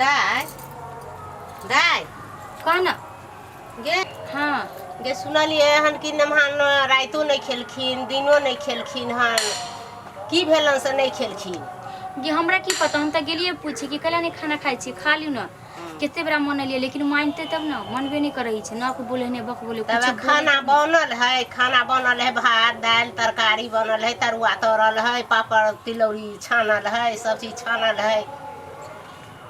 दाय दाय कौन गे हाँ गे सुनलिए हन कि नमहान राइतो नहीं खेलखिन दिनो नहीं खेलखिन हन की भेलन से नहीं खेलखिन गे हमरा की पता हम तो गेलिए पूछे कि कला नहीं खाना खाई छी खा लियो ना कितने बड़ा मन लिए लेकिन मानते तब ना मनबे नहीं करे छै ना को बोले ने बक बोले तब कुछ खाना बनल है भात दाल तरकारी बनल है तरुआ तरल है पापड़ तिलौरी छानल है सब चीज छानल है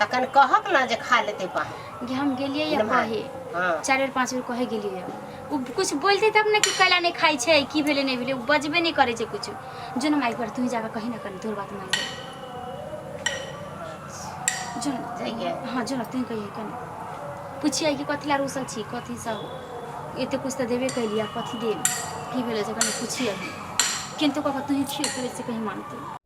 तखन कहक ना जे खा लेते पाहे गे हम गेलिए या कहे हाँ 4 और 5 कहे गेलिए उ कुछ बोलते तब ना कि कला नहीं खाई छै की भेले नहीं भेले बजबे नहीं करे छै कुछ जो ना माइक पर तू जाके कहीं ना कर तोर बात मान जो हाँ जो तू कहिए कने पूछिए कि कथी ला रुसल छी कथी सब एते कुछ तो देबे कैलिया कथी दे की भेले से कने पूछिए किंतु कह तू ही छिए तोरे से कहीं मानते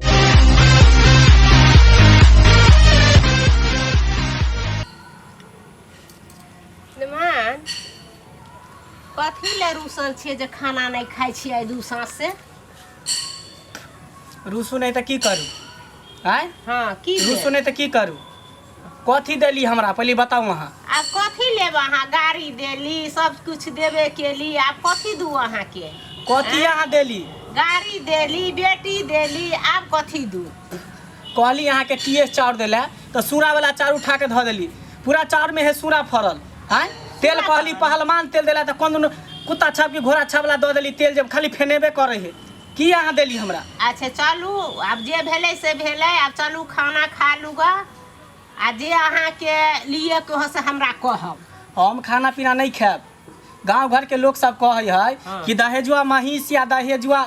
नमान कथी ले रुसल छिए जे खाना नहीं खाई छिए दू सांस से रूसू नहीं तो की करू आय हाँ की रूसू नहीं तो की करू कथी देली हमरा पहले बताऊ अहाँ आप कथी लेब अहाँ गाड़ी देली सब कुछ देबे केली आप कथी दू अहाँ के कथी अहाँ देली गाड़ी देली बेटी देली आप कथी दू कहली अहाँ के टीएस चाउर देला तो सूरा वाला चाउर उठा के धो देली पूरा चाउर में है सूरा फरल आय तेल कहली पहलमान तेल देला तो कौन कुत्ता छाप के घोड़ा छाप वाला दो देली तेल जब खाली फेनेबे करे है की अहाँ देली हमरा अच्छा चलू अब जे भेले से भेले अब चलू खाना खा लूगा आ जे अहाँ के लिए कहो से हमरा कहब हम खाना पीना नहीं खाएब गांव घर के लोग सब कहे है हाँ। कि दहेजुआ महिष या दहेजुआ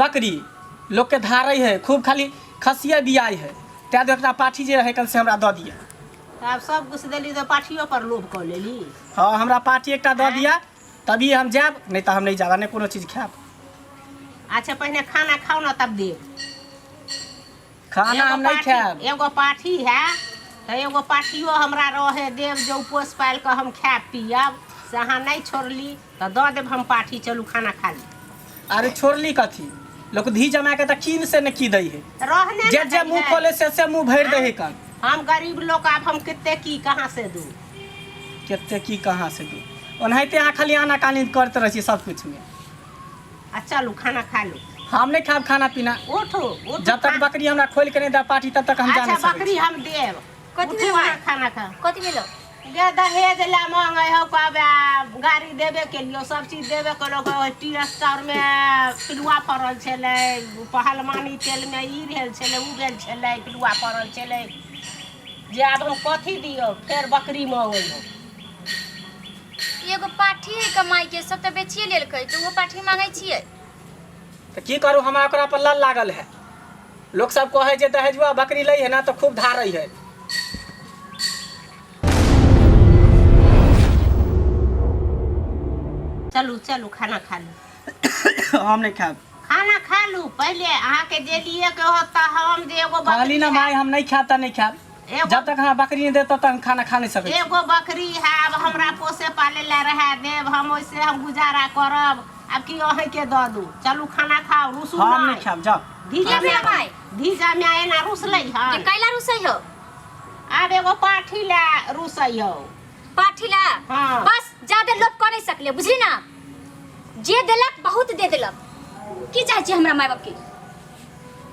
बकरी लोग के धारे है खूब खाली खसिया बियाई है तै एकटा पाठी जे रहे कल से हमरा दऽ दिया तब सब कुछ देली तो पाठियो पर लोभ कर लेली हाँ हमरा पाठी एकटा दऽ दिया तभी हम जाब नहीं तो हम नहीं जाब नहीं कोनो चीज खाएब अच्छा पहले खाना खाओ ना तब देब खाना हम नहीं खाएब एगो पाठी है तो एगो पाठियो हमरा रहे देव जो पोस पाल के हम खाएब पियब से अहाँ नहीं छोड़ली तो दऽ देब हम पाठी चलू खाना खा ली अरे छोड़ली कथी लोग धी जमा के तो कीन से न की दई है रहने जे जे मुंह खोले से मुंह भर दे है कन हम गरीब लोग आप हम कितने की कहाँ से दूँ केते की कहाँ से दू ओनाहिते अहाँ खाली आना कानी करते रही सब कुछ में चलू खाना खा लू हम नहीं खाब खाना पीना उठो जब तक बकरी हमरा खोल के नहीं दा पाठी तब तक हम जा नहीं अच्छा सकते बकरी हम देव कथी उठो में अहाँ खाना खा कथी मिलो गे दहेज ला मांगे हो कहबे गाड़ी देबे के लिए सब चीज देबे करो टीएस चाउर में पिलुआ पड़ल छले पहलमानी तेल में ई भेल छले उ भेल छले पिलुआ पड़ल छले जे आब हम कथी दियो फेर बकरी मांगे हो एगो पाठी है कमाई के सब तो बेचिए लेल कहे तो वो पाठी मांगे छिए तो की करू हमरा ओकरा पर लल लागल है लोग सब कहे जे दहेजुआ बकरी लई है ना तो खूब धारई है चलू चलू खाना खा लू हम नहीं खाब खाना खा लू पहले अहाँ के जे लिए के होता हम जे एगो कहली ना माई हम नहीं खाब त नहीं खाब जब तक हमरा बकरी नहीं देता तब हम खाना खा नहीं सकते एगो बकरी है अब हमरा पोसे पाले ला रहे देव हम वैसे हम गुजारा करब अब की अहे के दऽ दू चलू खाना खाओ रुसू हम नहीं खाब जाओ धीजा में माई धीजा में आए ना रुसलै है ये कैला रुसई हो अब एगो पाठी ला रुसै हो पाठीला हाँ। बस ज्यादा लोभ कर नहीं सकले बुझली ना जे देलक बहुत दे देलक की चाहे छी हमरा माय बाप के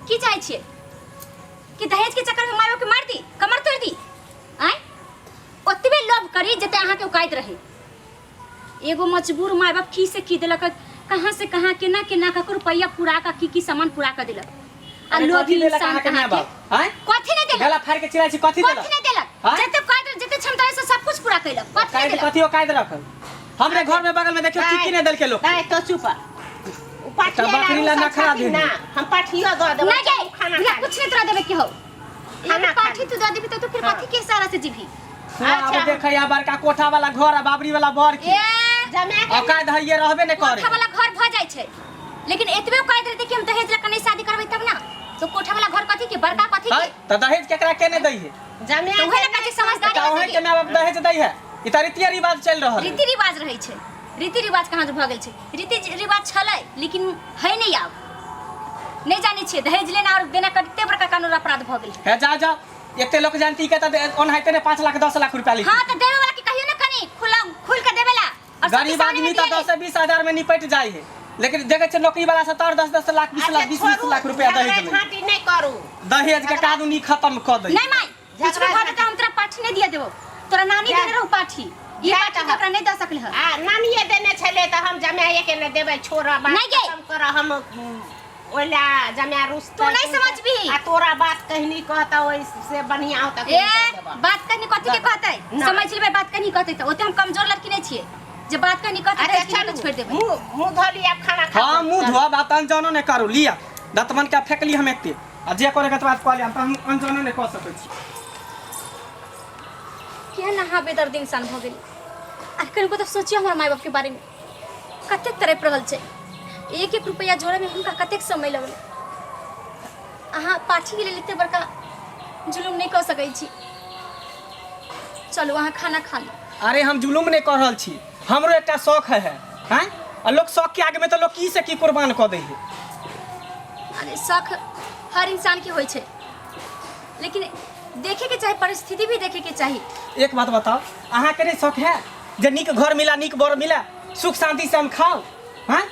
की चाहे छी कि दहेज के चक्कर में माय बाप के मार दी कमर तोड़ दी आय ओतबे लोभ करी जते अहाँ के उकाइत रहे एगो मजबूर माय बाप की से की देलक कहां से कहां केना का रुपया पूरा का की सामान पूरा कर देलक आ लोभी इंसान कहां के हैं कथी नहीं देलक गला फाड़ के चिल्लाई छी कथी देलक कथी नहीं देलक जते काट जते क्षमता से सब कुछ पूरा कैलक कथी नहीं देलक कथी ओ कायद रखल हमरे घर में बगल में देखियो की नहीं देल के लोग नहीं तो चुप पाठी बकरी ला नखरा दे ना हम पाठियो दऽ देब नहीं गए खाना ना खा कुछ नहीं तोरा देबे के हो खाना ये पाठी तू दे देबी तो फिर हाँ। कथी के सारा से जीभी अब देखैया बड़का कोठा वाला घर आ बाबरी वाला बर की ए जमा के औकात हइये रहबे नहीं करे कोठा वाला घर भ जाय छै लेकिन एतबे कहैत रहते कि हम दहेज ला कने शादी करबै तब ना तो कोठा वाला घर कथी के बड़का कथी के त दहेज केकरा के नहीं दई है जमा तो उहे लगा के समझदारी काहे के मां बाप दहेज दई है ई त रीति रिवाज चल रहल है रीति रिवाज रहै छै रीति रिवाज कहाँ से भ गेल छै रीति रिवाज छलै लेकिन है नहीं आब नहीं जाने छिए दहेज लेना और देना कते बड़का कानून अपराध भ गेल है जा जा एते लोग जानती के त ओनहाइते ने 5 लाख 10 लाख रुपया ली। हां तो देवे वाला के कहियो ना कनी खुल के देवेला और गरीब आदमी त 10 से 20 हजार में निपट जाई है, लेकिन देखे छ नौकरी वाला से तोर 10 लाख 20 लाख 20 लाख रुपया दहेज में। झांटी नहीं करू, दहेज के कानूनी खत्म कर दे। नहीं माई कुछ भी घाटे तो हम तोरा पाठी नहीं दिया देबो, तोरा नानी देने रहू पाठी, ये पाठी तो ओकरा नहीं द सकले ह। नानीए देने छले त हम जमाए के न देबै, छोरा बात नहीं गे। खत्म कर। हम ओला जमाए रुस तू नहीं समझबी। आ तोरा बात कहनी कहता ओइ से बढ़िया होता। ए बात कहनी कथि के कहतै, ना। समझ लेबै बात कहनी कहतै त ओते हम कमजोर लड़की नहीं छियै जे बात कहनी कहतै अच्छा त चल छोड़ देबै। मुंह धोली अब खाना खा। हां मुंह धोआ बात अनजानो ने करू लिया दतमन के फेक ली हम एते आ जे करे के त बात कह लिया हम अनजानो ने कह सकै छी। क्या नहा बेदर्द इंसान भ गेल। आजकल को तो सोचिए हमारे माय बाप के बारे में कते तरह रहल छै, एक एक रुपया जोड़े में हुनका कतेक समय लगले। अहाँ पाठी के लिए लेते बड़का जुलुम नहीं कर सकै छी। चलो वहाँ खाना खा लो। अरे हम जुलुम नहीं कर रहल छी, हमरो एकटा शौक है हैं आ लोग शौक के आगे में तो लोग की से की कुर्बान कर दे है। अरे शौक हर इंसान के होय छै, लेकिन देखे के चाहे, परिस्थिति भी देखे के चाहिए। एक बात बताओ, अहाँ के नहीं शौक है जे निक घर मिला निक बर मिला सुख शांति से हम खाओ हैं?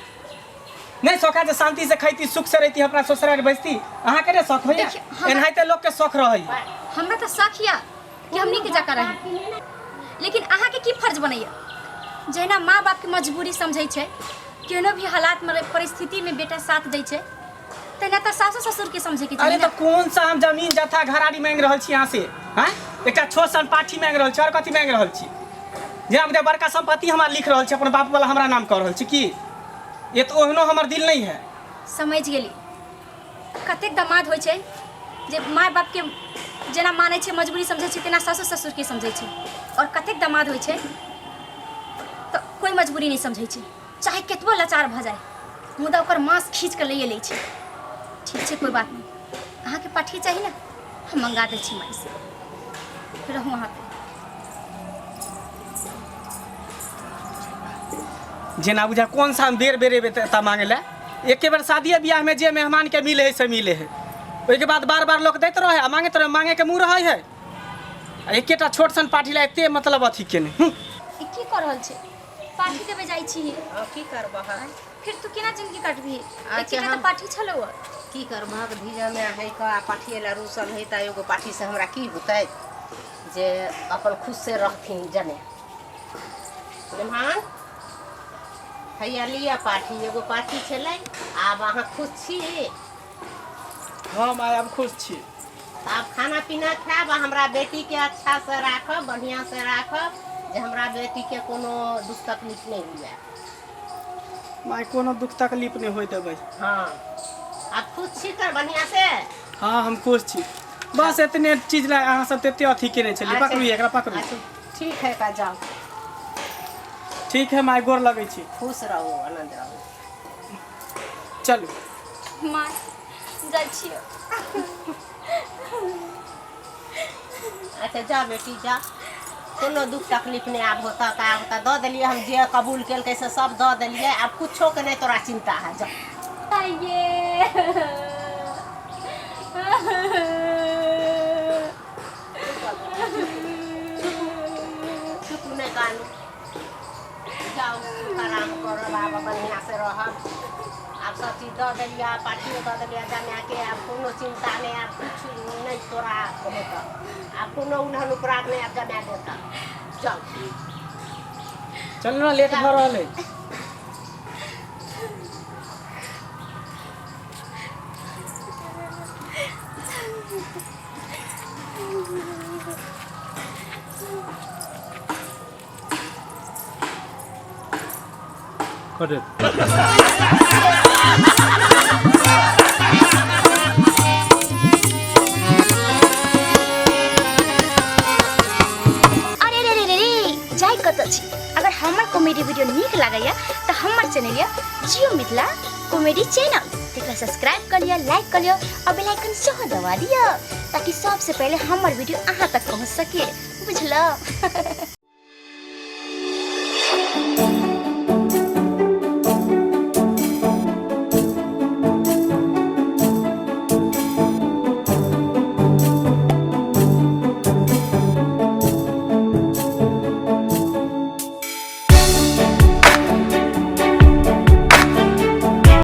नहीं शौक है जे शांति से खैती सुख से रहती अपना ससुराल बसती। अहाँ के नहीं शौक होइए? एनाहिते लोग के शौक रहै। हमरा तो शौक हिया कि हमनी के जाकर रही, लेकिन अहाँ के की फर्ज बनैया जहिना माँ बाप के मजबूरी समझै छै, केनो भी हालात में परिस्थिति में बेटा साथ दै छै, तेना तो सास ससुर के समझे के अरे चाहिए। तो कौन सा हम जमीन जथा घराड़ी मांग रहल छी यहाँ से हैं? एकटा छोट सन पाठी मांग रहल छी और कथी मांग रहल छी? जे हम बड़का संपत्ति हमरा लिख रहल छी अपन बाप वाला हमरा नाम कर रहल छी की? ये तो ओहनो हमर दिल नहीं है। समझ गेली कतेक दामाद होइ छै जे माय बाप के जेना मानै छै मजबूरी समझै छै तेना सासु ससुर के समझै छै, और कतेक दामाद होइ छै तो कोई मजबूरी नहीं समझै छै, चाहे केतबो लाचार भ जाए मुदा ओकर मांस खींच के ले छै। ठीक छै कोई बात नहीं, अहाँ के पाठी चाहिए ना, हम मंगा दै छी माई से, रहू वहाँ पे। जेना बुझा कौन सा हम बेर बेरे बेता मांगे ला, एक बार शादी ब्याह में जे मेहमान के मिले है से मिले है, ओके बाद बार बार लोग दैत रहे मांगत रहे, मांगे के मुँह रहे है। एकेटा छोट सन पाठी ला एते मतलब अथी केने ई की कर रहल छै? पाठी देबे जाइ छी की करबह? फिर तू केना जिंदगी काटबी? अच्छा, एकेटा हम- तो पाठी छलो की करबह? धीरे में है का पाठी ला रूसल है त एगो पाठी से हमरा की होतै जे अपन खुद से रखथिन जने। मेहमान हैया लिया पाठी, एगो पाठी छलै। आब अहाँ खुश छी? हम आब खुश छी। आब खाना पीना खायब, हमरा बेटी के अच्छा से राखब, बढ़िया से राखब, जे हमरा बेटी के कोनो दुख तकलीफ नहीं हुए। माय कोनो दुख तकलीफ नहीं होय देबै। हाँ आप खुश छी तर बढ़िया से? हाँ हम खुश छी, बस इतने चीज ला अहाँ सब तेते अथी केने छली। अच्छा, पकड़ू एकरा पकड़ू। अच्छा, ठीक है का जाओ, ठीक है माय गोर लगै छी। खुश रहो, आनंद रहो। चलू माँ जाइ छियै। अच्छा जा बेटी जा, कोनो दुख तकलीफ नहीं आब होता का होता, दऽ देलिए हम जे कबूल केलकै से सब दऽ देलिए। आब कुछो के नहीं तोरा चिंता है। जा चुप नहीं कानू, जाओ आराम करो, बाबा बढ़िया से रहब। आप सब चीज दऽ देलिए, पाठियो दऽ देलिए जमा के, आब कोनो चिंता नहीं, आब कुछ नहीं तोरा होता, आब कोनो उन्हन उपराध नहीं, आब जमा देता। जाओ चल ना लेट भ रहल है। अरे रे रे रे रे जाय कत छी? अगर हमर कॉमेडी वीडियो नीक लागैया तो हमर चैनल या जियो मिथिला कॉमेडी चैनल तेकरा सब्सक्राइब कर लिया, लाइक कर लिया और बेल आइकन सेहो दबा दिया ताकि सबसे पहले हमर वीडियो अहाँ तक पहुंच सके, बुझलो?